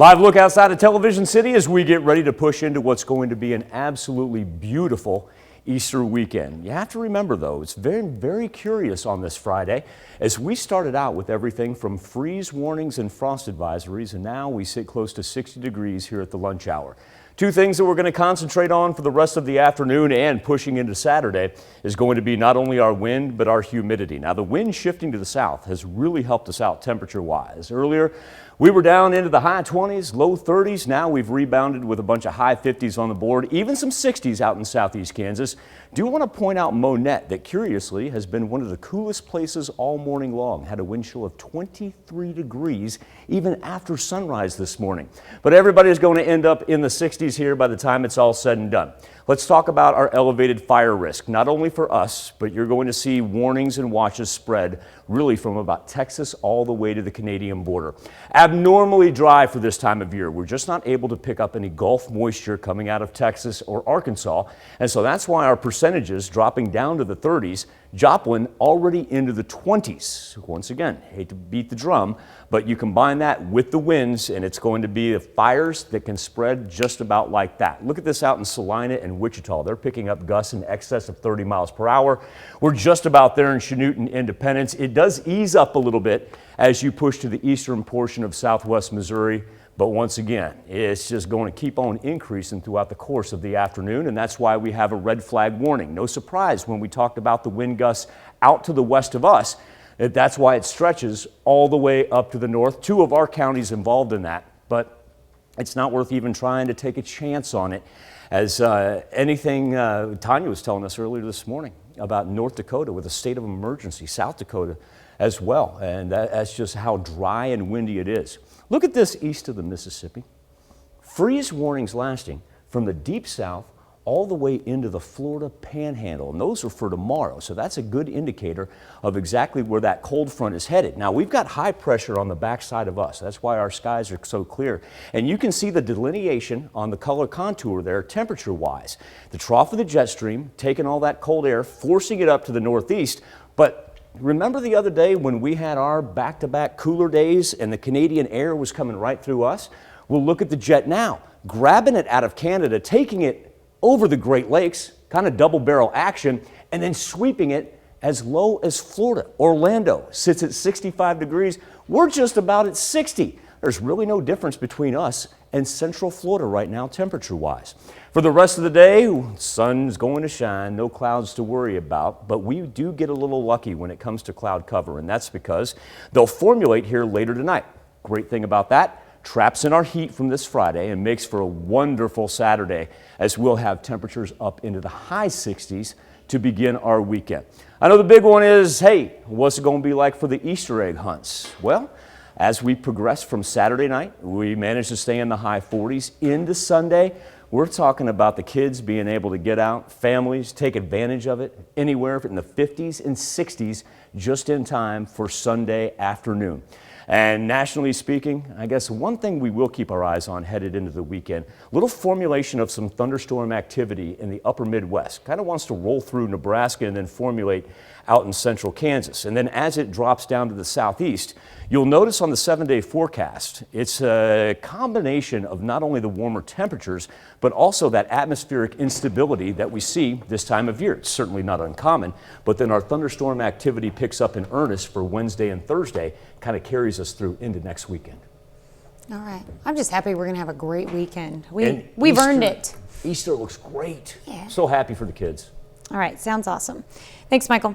Live look outside of Television City as we get ready to push into what's going to be an absolutely beautiful Easter weekend. You have to remember though, it's very curious on this Friday as we started out with everything from freeze warnings and frost advisories, and now we sit close to 60 degrees here at the lunch hour. Two things that we're going to concentrate on for the rest of the afternoon and pushing into Saturday is going to be not only our wind, but our humidity. Now, the wind shifting to the south has really helped us out temperature-wise. Earlier, we were down into the high 20s, low 30s. Now we've rebounded with a bunch of high 50s on the board, even some 60s out in southeast Kansas. Do want to point out Monette that curiously has been one of the coolest places all morning long. Had a wind chill of 23 degrees even after sunrise this morning. But everybody is going to end up in the 60s here by the time it's all said and done. Let's talk about our elevated fire risk, not only for us, but you're going to see warnings and watches spread really from about Texas all the way to the Canadian border. Abnormally dry for this time of year. We're just not able to pick up any Gulf moisture coming out of Texas or Arkansas, and so that's why our percentages dropping down to the 30s. Joplin already into the 20s. Once again, hate to beat the drum, but you combine that with the winds and it's going to be the fires that can spread just about like that. Look at this out in Salina and Wichita. They're picking up gusts in excess of 30 miles per hour. We're just about there in Chanute and Independence. It does ease up a little bit as you push to the eastern portion of southwest Missouri. But once again, it's just going to keep on increasing throughout the course of the afternoon, and that's why we have a red flag warning. No surprise when we talked about the wind gusts out to the west of us. That's why it stretches all the way up to the north. Two of our counties involved in that, but it's not worth even trying to take a chance on it. As Tanya was telling us earlier this morning about North Dakota with a state of emergency, South Dakota as well, and that's just how dry and windy it is. Look at this east of the Mississippi. Freeze warnings lasting from the deep south all the way into the Florida Panhandle, and those are for tomorrow, so that's a good indicator of exactly where that cold front is headed. Now, we've got high pressure on the backside of us. That's why our skies are so clear, and you can see the delineation on the color contour there temperature-wise. The trough of the jet stream taking all that cold air, forcing it up to the northeast, but remember the other day when we had our back-to-back cooler days and the Canadian air was coming right through us? Well, look at the jet now, grabbing it out of Canada, taking it over the Great Lakes, kind of double barrel action, and then sweeping it as low as Florida. Orlando sits at 65 degrees. We're just about at 60. There's really no difference between us and Central Florida right now, temperature-wise. For the rest of the day, sun's going to shine, no clouds to worry about, but we do get a little lucky when it comes to cloud cover, and that's because they'll formulate here later tonight. Great thing about that, traps in our heat from this Friday and makes for a wonderful Saturday as we'll have temperatures up into the high 60s to begin our weekend. I know the big one is, hey, what's it going to be like for the Easter egg hunts? Well, as we progress from Saturday night, we managed to stay in the high 40s into Sunday. We're talking about the kids being able to get out, families take advantage of it, anywhere in the 50s and 60s just in time for Sunday afternoon. And nationally speaking, I guess one thing we will keep our eyes on headed into the weekend, little formulation of some thunderstorm activity in the upper Midwest. Kind of wants to roll through Nebraska and then formulate out in central Kansas. And then as it drops down to the southeast, you'll notice on the 7-day forecast, it's a combination of not only the warmer temperatures, but also that atmospheric instability that we see this time of year. It's certainly not uncommon, but then our thunderstorm activity picks up in earnest for Wednesday and Thursday, kind of carries us through into next weekend. All right. I'm just happy we're going to have a great weekend. We've earned it. Easter looks great. Yeah. So happy for the kids. All right. Sounds awesome. Thanks, Michael.